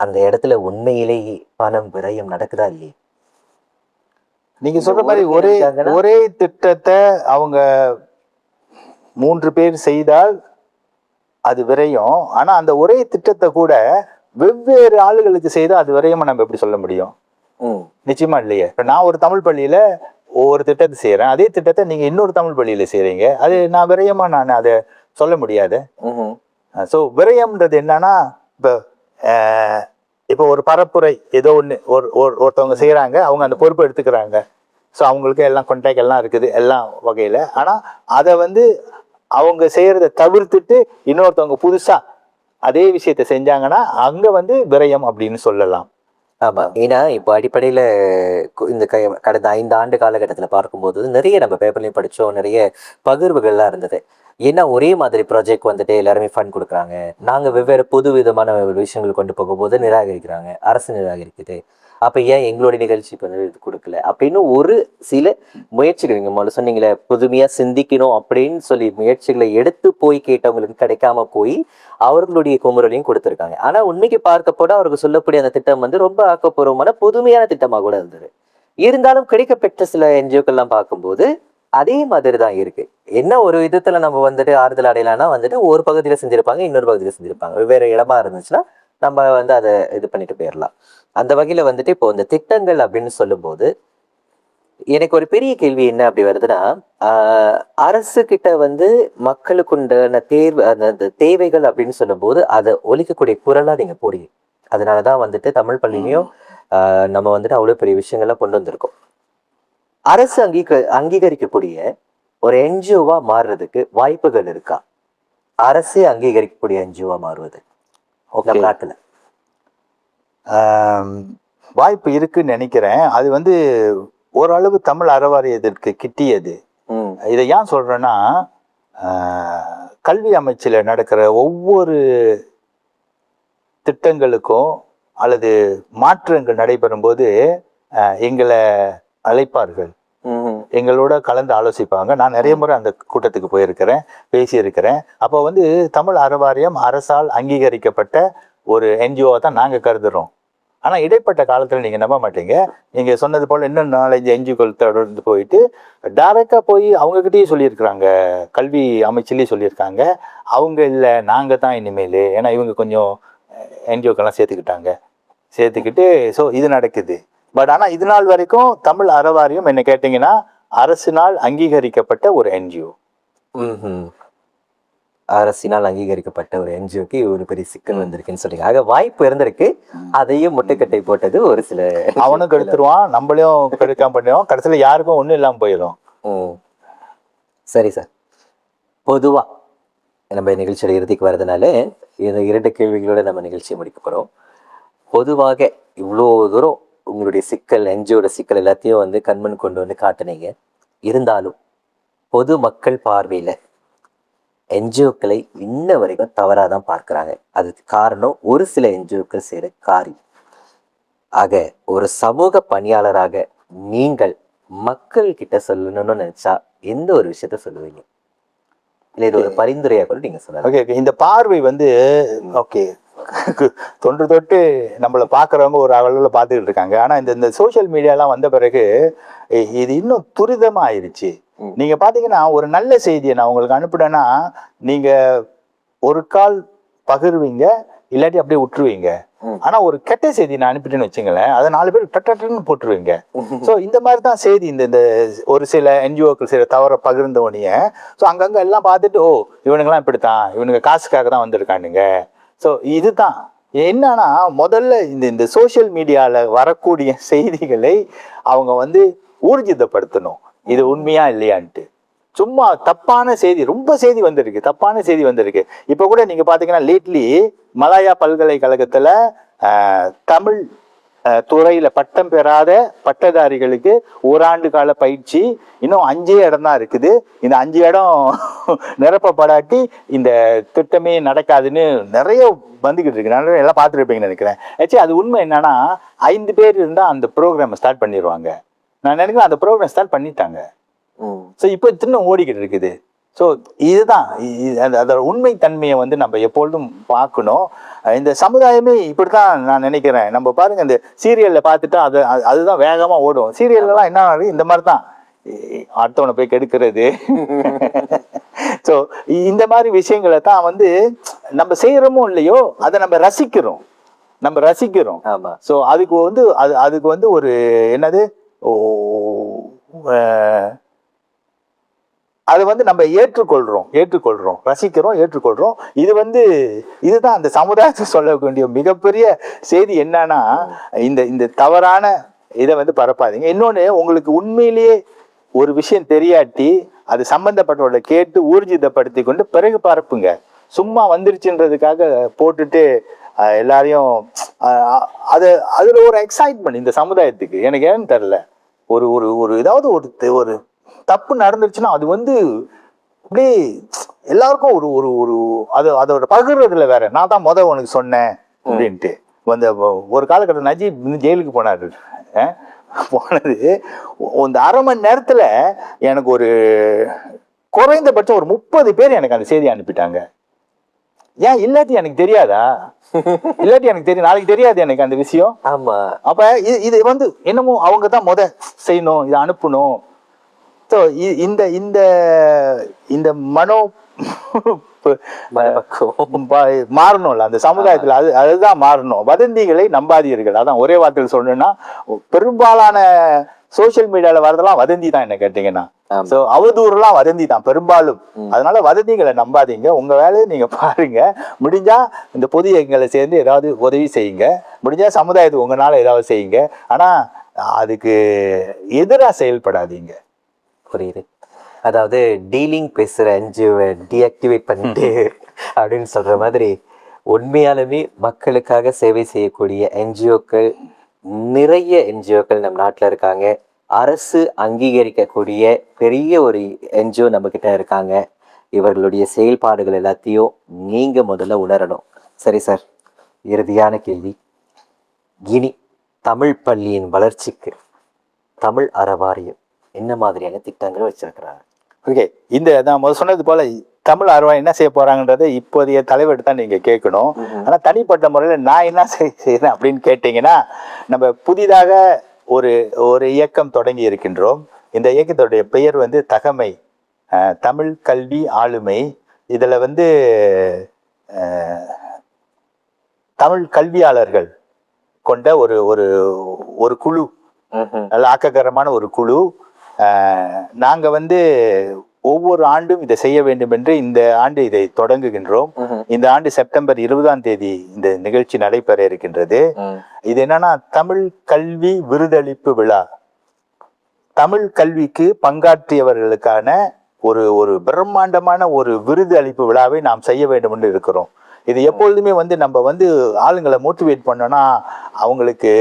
அந்த இடத்துல உண்மையிலேயே பணம் விரயம் நடக்குதா இல்லையே? நீங்க சொல்ற மாதிரி ஒரே திட்டத்தை அவங்க 3 பேர் செய்தால் அது விரையும். ஆனா அந்த ஒரே திட்டத்தை கூட வெவ்வேறு ஆளுகளுக்கு செய்தால் அது விரையுமா நம்ம எப்படி சொல்ல முடியும்? நிச்சயமா இல்லையே. இப்ப நான் ஒரு தமிழ் பள்ளியில ஒவ்வொரு திட்டத்தை செய்யறேன், அதே திட்டத்தை நீங்க இன்னொரு தமிழ் பள்ளியில செய்யறீங்க, அது நான் விரயமா நான் அதை சொல்ல முடியாது. ஸோ விரயம்ன்றது என்னன்னா, இப்போ ஒரு பரப்புரை ஏதோ ஒன்று ஒருத்தவங்க செய்யறாங்க, அவங்க அந்த பொறுப்பை எடுத்துக்கிறாங்க. ஸோ அவங்களுக்கு எல்லாம் கான்டாக்ட் எல்லாம் இருக்குது எல்லாம் வகையில. ஆனா அதை வந்து அவங்க செய்யறதை தவிர்த்துட்டு இன்னொருத்தவங்க புதுசா அதே விஷயத்த செஞ்சாங்கன்னா அங்க வந்து விரயம் அப்படின்னு சொல்லலாம். ஆமா, ஏன்னா இப்போ அடிப்படையில இந்த கடந்த 5 ஆண்டு காலகட்டத்தில் பார்க்கும்போது நிறைய நம்ம பேப்பர்லையும் படிச்சோம், நிறைய பகிர்வுகள்லாம் இருந்தது. ஏன்னா ஒரே மாதிரி ப்ராஜெக்ட் வந்துட்டு எல்லாருமே ஃபண்ட் கொடுக்குறாங்க, நாங்கள் வெவ்வேறு புது விதமான விஷயங்கள் கொண்டு போகும்போது நிராகரிக்கிறாங்க, அரசு நிராகரிக்குது. அப்போ ஏன் எங்களுடைய நிகழ்ச்சி இது கொடுக்கல அப்படின்னு ஒரு சில முயற்சிகள், நீங்கள் முதல்ல சொன்னீங்களே புதுமையாக சிந்திக்கணும் அப்படின்னு சொல்லி முயற்சிகளை எடுத்து போய் கேட்டவங்களுக்கு கிடைக்காம போய் அவர்களுடைய குமுறலையும் கொடுத்துருக்காங்க. ஆனால் உண்மைக்கு பார்க்கப்போட அவருக்கு சொல்லக்கூடிய அந்த திட்டம் வந்து ரொம்ப ஆக்கப்பூர்வமான புதுமையான திட்டமாக கூட இருந்தது. இருந்தாலும் கிடைக்கப்பெற்ற சில என்ஜிஓக்கள்லாம் பார்க்கும்போது அதே மாதிரி தான் இருக்கு. என்ன ஒரு விதத்துல நம்ம வந்துட்டு ஆறுதல் அடையலாம்னா வந்துட்டு ஒரு பகுதியில செஞ்சிருப்பாங்க, இன்னொரு பகுதியில செஞ்சிருப்பாங்க. வெவ்வேறு இடமா இருந்துச்சுன்னா நம்ம வந்து அதை இது பண்ணிட்டு போயிடலாம். அந்த வகையில வந்துட்டு இப்போ இந்த திட்டங்கள் அப்படின்னு சொல்லும்போது எனக்கு ஒரு பெரிய கேள்வி என்ன அப்படி வருதுன்னா, அரசு கிட்ட வந்து மக்களுக்கு உண்டான அந்த தேவைகள் அப்படின்னு சொல்லும்போது அதை ஒலிக்கக்கூடிய குரலா நீங்க போடுங்க. அதனாலதான் வந்துட்டு தமிழ் பள்ளியிலையும் நம்ம வந்துட்டு அவ்வளவு பெரிய விஷயங்கள்லாம் கொண்டு வந்திருக்கோம். அரசு அங்கீகரிக்கக்கூடிய ஒரு என்ஜிஓவா மாறுறதுக்கு வாய்ப்புகள் இருக்கா? அரசே அங்கீகரிக்கக்கூடிய என்ஜிஓவா மாறுவது நாட்டுல வாய்ப்பு இருக்குன்னு நினைக்கிறேன். அது வந்து ஓரளவு தமிழ் அறவாரியத்திற்கு கிட்டியது. இதை ஏன் சொல்றேன்னா, கல்வி அமைச்சில் நடக்கிற ஒவ்வொரு திட்டங்களுக்கும் அல்லது மாற்றங்கள் நடைபெறும் போது எங்களை அழைப்பார்கள், எங்களோட கலந்து ஆலோசிப்பாங்க. நான் நிறைய முறை அந்த கூட்டத்துக்கு போயிருக்கிறேன், பேசியிருக்கிறேன். அப்போ வந்து தமிழ் அறவாரியம் அரசால் அங்கீகரிக்கப்பட்ட ஒரு என்ஜிஓவை தான் நாங்கள் கருதுறோம். ஆனால் இடைப்பட்ட காலத்தில் நீங்கள் நம்ப மாட்டீங்க, நீங்கள் சொன்னது போல் இன்னும் 4-5 என்ஜிஓக்கள் தொடர்ந்து போயிட்டு டைரெக்டாக போய் அவங்ககிட்டயும் சொல்லியிருக்கிறாங்க, கல்வி அமைச்சிலேயே சொல்லியிருக்காங்க, அவங்க இல்லை நாங்கள் தான் இனிமேல். ஏன்னா இவங்க கொஞ்சம் என்ஜிஓக்கெல்லாம் சேர்த்துக்கிட்டு ஸோ இது நடக்குது. பட் ஆனால் இது நாள் வரைக்கும் தமிழ் அறவாரியம் என்ன கேட்டீங்கன்னா அரசினால் அங்கீகரிக்கப்பட்ட ஒரு என்ஜிஓ. அரசினால் அங்கீகரிக்கப்பட்ட ஒரு என்ஜிஓக்கு ஒரு பெரிய சிக்கல் வந்திருக்குன்னு சொல்றீங்க. ஆக வாய்ப்பு இருந்திருக்கு, அதையும் முட்டைக்கட்டை போட்டது ஒரு சில. அவனும் கெடுத்துருவான், நம்மளையும் கெடுக்காம பண்ணுவோம், கடைசியில் யாருக்கும் ஒன்றும் இல்லாமல் போயிடும். சரி சார், பொதுவா நம்ம நிகழ்ச்சியோட இறுதிக்கு வர்றதுனால இந்த 2 கேள்விகளோட நம்ம நிகழ்ச்சியை முடிக்க போறோம். பொதுவாக இவ்வளோ தூரம் உங்களுடைய சிக்கல், என்ஜிஓட சிக்கல் எல்லாத்தையும் வந்து கண்மண் கொண்டு வந்து காட்டுனீங்க. இருந்தாலும் பொது மக்கள் பார்வையில என்ஜிஓக்களை இன்ன வரைக்கும் தவறாதான் பார்க்கிறாங்க. அதுக்கு காரணம் ஒரு சில என்ஜிஓக்கள் செய்யற காரியம். ஆக ஒரு சமூக பணியாளராக நீங்கள் மக்கள் கிட்ட சொல்லணும்னு நினைச்சா எந்த ஒரு விஷயத்த சொல்லுவீங்க? இல்லை இது ஒரு பரிந்துரையா கூட நீங்க சொல்லலாம். ஓகே, இந்த பார்வை வந்து ஓகே தொன்று தொட்டு நம்மளை பார்க்குறவங்க ஒரு அளவில் பார்த்துக்கிட்டு இருக்காங்க. ஆனால் இந்த சோசியல் மீடியாலாம் வந்த பிறகு இது இன்னும் துரிதமாக ஆயிடுச்சு. நீங்க பாத்தீங்கன்னா ஒரு நல்ல செய்தியை நான் உங்களுக்கு அனுப்புனேன்னா நீங்க ஒரு கால் பகிர்வீங்க, இல்லாட்டி அப்படியே விட்டுருவீங்க. ஆனா ஒரு கெட்ட செய்தி நான் அனுப்பிட்டேன்னு வச்சுங்களேன், அதை 4 பேர் டட்டுன்னு போட்டுருவீங்க. ஸோ இந்த மாதிரி தான் செய்தி இந்த ஒரு சில என்ஜிஓக்கள் சில தவற பகிர்ந்த உடனே ஸோ அங்கங்க எல்லாம் பார்த்துட்டு ஓ இவனுங்கெல்லாம் இப்படித்தான், இவனுங்க காசுக்காக தான் வந்திருக்கானுங்க. ஸோ இதுதான் என்னன்னா முதல்ல இந்த சோசியல் மீடியால வரக்கூடிய செய்திகளை அவங்க வந்து ஊர்ஜிதப்படுத்தணும், இது உண்மையா இல்லையான்ட்டு. சும்மா தப்பான செய்தி, ரொம்ப செய்தி வந்திருக்கு, தப்பான செய்தி வந்திருக்கு. இப்ப கூட நீங்க பாத்தீங்கன்னா லேட்லி மலாயா பல்கலைக்கழகத்துல தமிழ் துறையில பட்டம் பெறாத பட்டதாரிகளுக்கு ஓராண்டு கால பயிற்சி, இன்னும் 5 இடம் தான் இருக்குது. இந்த 5 இடம் நிரப்பப்படாட்டி இந்த திட்டமே நடக்காதுன்னு நிறைய வந்துகிட்டு இருக்கு. நிறைய எல்லாம் பார்த்துருப்பீங்கன்னு நினைக்கிறேன். ஆக்சுவலி அது உண்மை என்னன்னா 5 பேர் இருந்தா அந்த ப்ரோக்ராம் ஸ்டார்ட் பண்ணிடுவாங்க. நான் நினைக்கிறேன் அந்த ப்ரோக்ராம் ஸ்டார்ட் பண்ணிட்டாங்க. ஸோ இப்போ இன்னும் ஓடிக்கிட்டு இருக்குது. ஸோ இதுதான் அதோட உண்மை தன்மையை வந்து நம்ம எப்பொழுதும் பார்க்கணும். இந்த சமுதாயமே இப்படித்தான் நான் நினைக்கிறேன். நம்ம பாருங்க இந்த சீரியல்ல பார்த்துட்டா அதுதான் வேகமா ஓடும். சீரியல்லாம் என்ன இந்த மாதிரி தான் அடுத்தவனை போய் கெடுக்கிறது. ஸோ இந்த மாதிரி விஷயங்களை தான் வந்து நம்ம செய்யறோமோ இல்லையோ அதை நம்ம ரசிக்கிறோம். ஸோ அதுக்கு வந்து ஒரு என்னது அதை வந்து நம்ம ஏற்றுக்கொள்றோம், ரசிக்கிறோம், ஏற்றுக்கொள்றோம். இதுதான் அந்த சமுதாயத்தை சொல்ல வேண்டிய மிகப்பெரிய செய்தி. என்னன்னா இந்த தவறான இதை வந்து பரப்பாதீங்க. இன்னொன்னு, உங்களுக்கு உண்மையிலேயே ஒரு விஷயம் தெரியாட்டி அது சம்பந்தப்பட்டவர்களை கேட்டு ஊர்ஜிதப்படுத்தி கொண்டு பிறகு பரப்புங்க. சும்மா வந்துருச்சுன்றதுக்காக போட்டுட்டு எல்லாரையும் அதுல ஒரு எக்ஸைட்மெண்ட் இந்த சமுதாயத்துக்கு எனக்கு ஏன்னு தெரியல. ஒரு ஒரு ஏதாவது ஒரு தப்பு நடந்துருச்சுன்னா அது வந்து அப்படியே எல்லாருக்கும் ஒரு ஒரு ஒரு அதோட பகிர்றதுல வேற. நான் தான் உனக்கு சொன்னேன் அப்படின்ட்டு வந்து ஒரு காலகட்டம் நஜீப் ஜெயிலுக்கு போனாரு. போனது இந்த 1/2 மணி நேரத்துல எனக்கு ஒரு குறைந்தபட்சம் ஒரு 30 பேர் எனக்கு அந்த செய்தி அனுப்பிட்டாங்க. ஏன் இல்லாட்டி எனக்கு தெரியாதா? இல்லாட்டி எனக்கு தெரியும், நாளைக்கு தெரியாது எனக்கு அந்த விஷயம். ஆமா. அப்ப இது வந்து என்னமோ அவங்க தான் செய்யணும், இதை அனுப்பணும். ஸோ இந்த இந்த இந்த மாறணும்ல அந்த சமுதாயத்துல. அதுதான் மாறணும். வதந்திகளை நம்பாதீர்கள். அதான் ஒரே வார்த்தையில் சொல்லணும்னா பெரும்பாலான சோசியல் மீடியால வரதெல்லாம் வதந்தி தான் என்ன கேட்டீங்கன்னா. சோ அவதூறுலாம் வதந்தி தான் பெரும்பாலும். அதனால வதந்திகளை நம்பாதீங்க. உங்க வேலையை நீங்க பாருங்க. முடிஞ்சா இந்த பொது இயக்கங்களை சேர்ந்து ஏதாவது உதவி செய்யுங்க. முடிஞ்சா சமுதாயத்துக்கு உங்களால ஏதாவது செய்யுங்க. ஆனா அதுக்கு எதிராக செயல்படாதீங்க. புரியுது. அதாவது டீலிங் பேசுற என்ஜிஓவை டீஆக்டிவேட் பண்ணிட்டு அப்படின்னு சொல்ற மாதிரி உண்மையாலுமே மக்களுக்காக சேவை செய்யக்கூடிய என்ஜிஓக்கள் நிறைய என்ஜிஓக்கள் நம்ம நாட்டில் இருக்காங்க. அரசு அங்கீகரிக்கக்கூடிய பெரிய ஒரு என்ஜிஓ நம்ம கிட்ட இருக்காங்க. இவர்களுடைய செயல்பாடுகள் எல்லாத்தையும் நீங்க முதல்ல உணரணும். சரி சார், இறுதியான கேள்வி. இனி தமிழ் பள்ளியின் வளர்ச்சிக்கு தமிழ் அறவாரியம் என்ன மாதிரியான திட்டங்கள் வச்சிருக்கிறாங்க? ஓகே, நான் முதல் சொன்னது போல தமிழ் அறவாரியம் என்ன செய்ய போறாங்கன்றதை இப்போதைய தலைவர் தான் நீங்க கேட்கணும். ஆனா தனிப்பட்ட முறையில நான் என்ன செய்யறேன் அப்படின்னு கேட்டீங்கன்னா, நம்ம புதிதாக ஒரு ஒரு இயக்கம் தொடங்கி இருக்கின்றோம். இந்த இயக்கத்துடைய பெயர் வந்து தகமை, தமிழ் கல்வி ஆளுமை. இதுல வந்து தமிழ் கல்வியாளர்கள் கொண்ட ஒரு ஒரு ஒரு குழு, நல்ல ஆக்ககரமான ஒரு குழு. நாங்க வந்து ஒவ்வொரு ஆண்டும் இதை செய்ய வேண்டும் என்று இந்த ஆண்டு இதை தொடங்குகின்றோம். இந்த ஆண்டு செப்டம்பர் 20ஆம் தேதி இந்த நிகழ்ச்சி நடைபெற இருக்கின்றது. இது என்னன்னா தமிழ் கல்வி விருதளிப்பு விழா. தமிழ் கல்விக்கு பங்காற்றியவர்களுக்கான ஒரு ஒரு பிரம்மாண்டமான ஒரு விருது அளிப்பு விழாவை நாம் செய்ய வேண்டும் என்று இருக்கிறோம். இது எப்பொழுதுமே வந்து நம்ம வந்து ஆளுங்களை மோட்டிவேட் பண்ணோம்னா அவங்களுக்கு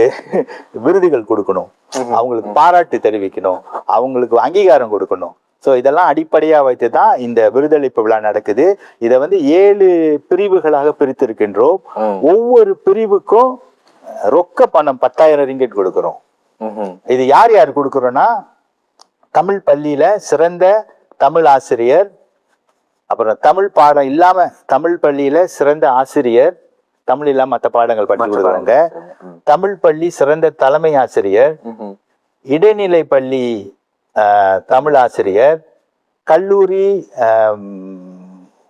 விருதுகள் கொடுக்கணும், அவங்களுக்கு பாராட்டு தெரிவிக்கணும், அவங்களுக்கு அங்கீகாரம் கொடுக்கணும். ஸோ இதெல்லாம் அடிப்படையாக வைத்து தான் இந்த விருதளிப்பு விழா நடக்குது. இதை வந்து 7 பிரிவுகளாக பிரித்திருக்கின்றோம். ஒவ்வொரு பிரிவுக்கும் ரொக்க பணம் 10,000 ரிங்கெட் கொடுக்கிறோம். இது யார் யார் கொடுக்குறோம்னா, தமிழ் பள்ளியில சிறந்த தமிழ் ஆசிரியர், அப்புறம் தமிழ் பாடம் இல்லாம தமிழ் பள்ளியில சிறந்த ஆசிரியர், தமிழ் இல்லாம மற்ற பாடங்கள் படிச்சு கொடுக்குறாங்க. தமிழ் பள்ளி சிறந்த தலைமை ஆசிரியர், இடைநிலை பள்ளி தமிழ் ஆசிரியர், கல்லூரி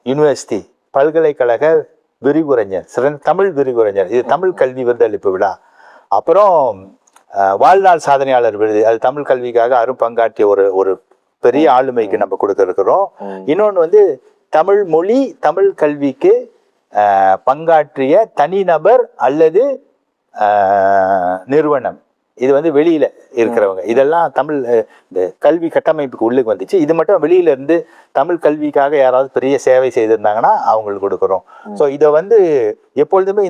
யூனிவர்சிட்டி பல்கலைக்கழக விரிவுரைஞர், சிறந்த தமிழ் விரிவுரைஞர், இது தமிழ் கல்வி விருதளிப்பு விழா. அப்புறம் வாழ்நாள் சாதனையாளர் விருது, அது தமிழ் கல்விக்காக அரும்பங்காற்றிய ஒரு ஒரு பெரிய ஆளுமைக்கு நம்ம கொடுக்க இருக்கிறோம். இன்னொன்று வந்து தமிழ் மொழி தமிழ் கல்விக்கு பங்காற்றிய தனிநபர் அல்லது நிறுவனம், இது வந்து வெளியில இருக்கிறவங்க, இதெல்லாம் தமிழ் இந்த கல்வி கட்டமைப்புக்கு உள்ளுக்கு வந்துச்சு. இது மட்டும் வெளியில இருந்து தமிழ் கல்விக்காக யாராவது பெரிய சேவை செய்திருந்தாங்கன்னா அவங்களுக்கு கொடுக்குறோம். ஸோ இதை வந்து எப்பொழுதுமே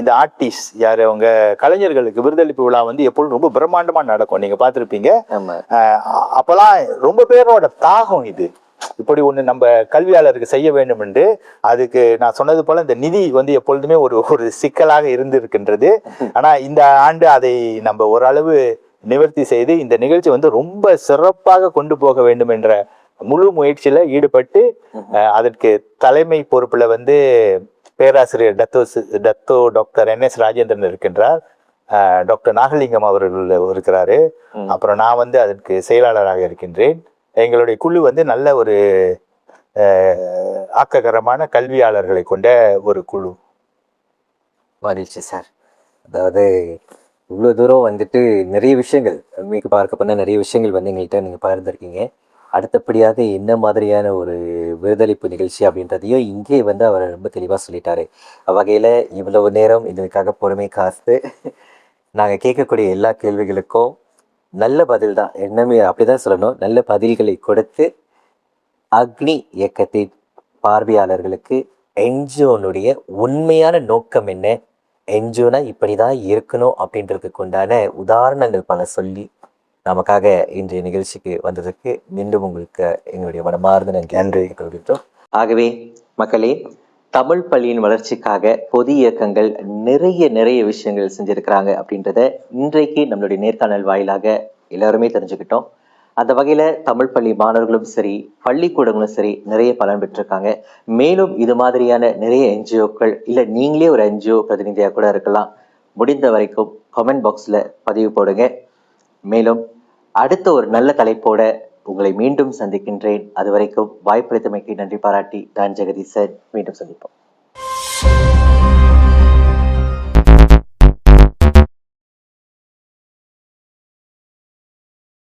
இந்த ஆர்டிஸ்ட் யாரு அவங்க கலைஞர்களுக்கு விருதளிப்பு விழா வந்து எப்பொழுதும் ரொம்ப பிரம்மாண்டமா நடக்கும். நீங்க பார்த்திருப்பீங்க. அப்பெல்லாம் ரொம்ப பேரோட தாகம் இது, இப்படி ஒண்ணு நம்ம கல்வியாளருக்கு செய்ய வேண்டும் என்று. அதுக்கு நான் சொன்னது போல இந்த நிதி வந்து எப்பொழுதுமே ஒரு சிக்கலாக இருந்திருக்கின்றது. ஆனா இந்த ஆண்டு அதை நம்ம ஓரளவு நிவர்த்தி செய்து இந்த நிகழ்ச்சி வந்து ரொம்ப சிறப்பாக கொண்டு போக வேண்டும் என்ற முழு முயற்சியில ஈடுபட்டு அதற்கு தலைமை பொறுப்புல வந்து பேராசிரியர் டத்தோ டாக்டர் NS ராஜேந்திரன் இருக்கின்றார், டாக்டர் நாகலிங்கம் அவர்கள் இருக்கிறாரு, அப்புறம் நான் வந்து அதற்கு செயலாளராக இருக்கின்றேன். எங்களுடைய குழு வந்து நல்ல ஒரு ஆக்ககரமான கல்வியாளர்களை கொண்ட ஒரு குழு. மகிழ்ச்சி சார். அதாவது இவ்வளோ தூரம் வந்துட்டு நிறைய விஷயங்கள் மீக்கு பார்க்க போனால் நிறைய விஷயங்கள் வந்து எங்கள்கிட்ட நீங்கள் பகிர்ந்துருக்கீங்க. அடுத்தபடியாக என்ன மாதிரியான ஒரு விருதளிப்பு நிகழ்ச்சி அப்படின்றதையும் இங்கே வந்து அவர் ரொம்ப தெளிவாக சொல்லிட்டாரு. வகையில் இவ்வளவு நேரம் இதுக்காக பொறுமை காத்து நாங்கள் கேட்கக்கூடிய எல்லா கேள்விகளுக்கும் நல்ல பதில் தான், என்னமே அப்படிதான் சொல்லணும், நல்ல பதில்களை கொடுத்து அக்னி இயக்கத்தின் பார்வையாளர்களுக்கு என்ஜிஓனுடைய உண்மையான நோக்கம் என்ன, என்ஜிஓனா இப்படி தான் இருக்கணும் அப்படின்றதுக்கு உண்டான உதாரணங்கள் பல சொல்லி நமக்காக இன்றைய நிகழ்ச்சிக்கு வந்ததுக்கு மீண்டும் உங்களுக்கு எங்களுடைய மனமார்ந்த நன்றி தெரிவித்தோம். ஆகவே மக்களே, தமிழ் பள்ளியின் வளர்ச்சிக்காக பொது இயக்கங்கள் நிறைய விஷயங்கள் செஞ்சிருக்கிறாங்க அப்படின்றத இன்றைக்கு நம்மளுடைய நேர்காணல் வாயிலாக எல்லாருமே தெரிஞ்சுக்கிட்டோம். அந்த வகையில தமிழ் பள்ளி மாணவர்களும் சரி, பள்ளிக்கூடங்களும் சரி நிறைய பலன் பெற்றிருக்காங்க. மேலும் இது மாதிரியான நிறைய என்ஜிஓக்கள், இல்லை நீங்களே ஒரு என்ஜிஓ பிரதிநிதியாக கூட இருக்கலாம், முடிந்த வரைக்கும் கமெண்ட் பாக்ஸ்ல பதிவு போடுங்க. மேலும் அடுத்த ஒரு நல்ல தலைப்போட உங்களை மீண்டும் சந்திக்கின்றேன். அது வரைக்கும் வாய்ப்பளித்தமைக்கு நன்றி பாராட்டி நான் ஜெகதீசன். மீண்டும் சந்திப்போம்.